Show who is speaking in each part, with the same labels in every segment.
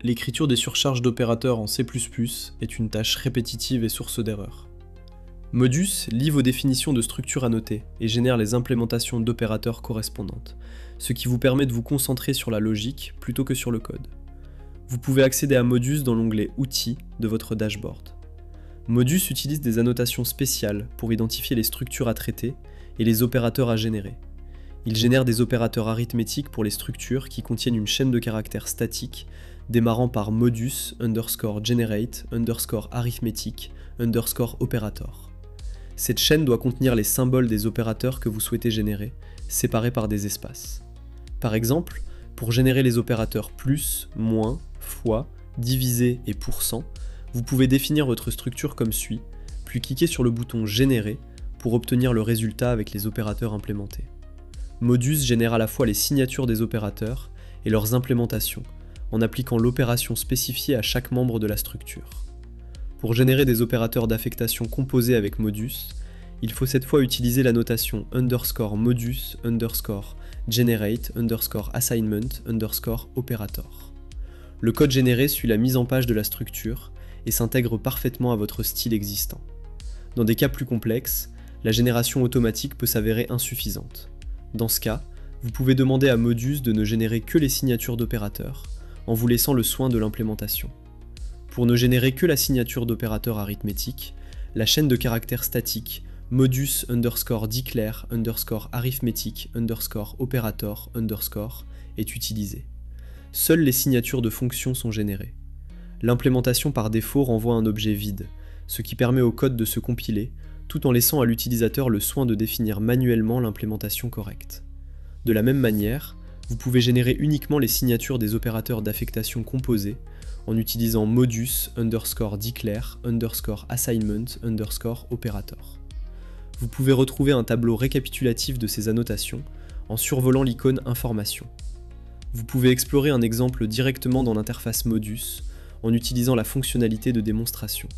Speaker 1: L'écriture des surcharges d'opérateurs en C++ est une tâche répétitive et source d'erreurs. Modus lit vos définitions de structures annotées et génère les implémentations d'opérateurs correspondantes, ce qui vous permet de vous concentrer sur la logique plutôt que sur le code. Vous pouvez accéder à Modus dans l'onglet Outils de votre dashboard. Modus utilise des annotations spéciales pour identifier les structures à traiter et les opérateurs à générer. Il génère des opérateurs arithmétiques pour les structures qui contiennent une chaîne de caractères statiques démarrant par modus _generate _arithmétique _operator. Cette chaîne doit contenir les symboles des opérateurs que vous souhaitez générer, séparés par des espaces. Par exemple, pour générer les opérateurs plus, moins, fois, diviser et pourcent, vous pouvez définir votre structure comme suit, puis cliquer sur le bouton Générer pour obtenir le résultat avec les opérateurs implémentés. Modus génère à la fois les signatures des opérateurs et leurs implémentations, en appliquant l'opération spécifiée à chaque membre de la structure. Pour générer des opérateurs d'affectation composés avec Modus, il faut cette fois utiliser la notation _modus _generate _assignment _operator. Le code généré suit la mise en page de la structure et s'intègre parfaitement à votre style existant. Dans des cas plus complexes, la génération automatique peut s'avérer insuffisante. Dans ce cas, vous pouvez demander à Modus de ne générer que les signatures d'opérateurs, en vous laissant le soin de l'implémentation. Pour ne générer que la signature d'opérateur arithmétique, la chaîne de caractères statiques modus _declare _arithmétique _operator est utilisée. Seules les signatures de fonctions sont générées. L'implémentation par défaut renvoie un objet vide, ce qui permet au code de se compiler, tout en laissant à l'utilisateur le soin de définir manuellement l'implémentation correcte. De la même manière, vous pouvez générer uniquement les signatures des opérateurs d'affectation composés en utilisant modus _declare _assignment _operator. Vous pouvez retrouver un tableau récapitulatif de ces annotations en survolant l'icône Information. Vous pouvez explorer un exemple directement dans l'interface Modus en utilisant la fonctionnalité de démonstration.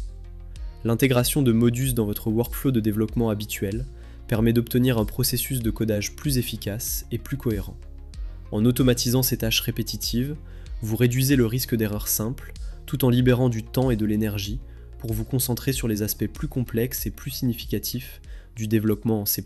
Speaker 1: L'intégration de Modus dans votre workflow de développement habituel permet d'obtenir un processus de codage plus efficace et plus cohérent. En automatisant ces tâches répétitives, vous réduisez le risque d'erreurs simples, tout en libérant du temps et de l'énergie pour vous concentrer sur les aspects plus complexes et plus significatifs du développement en C++.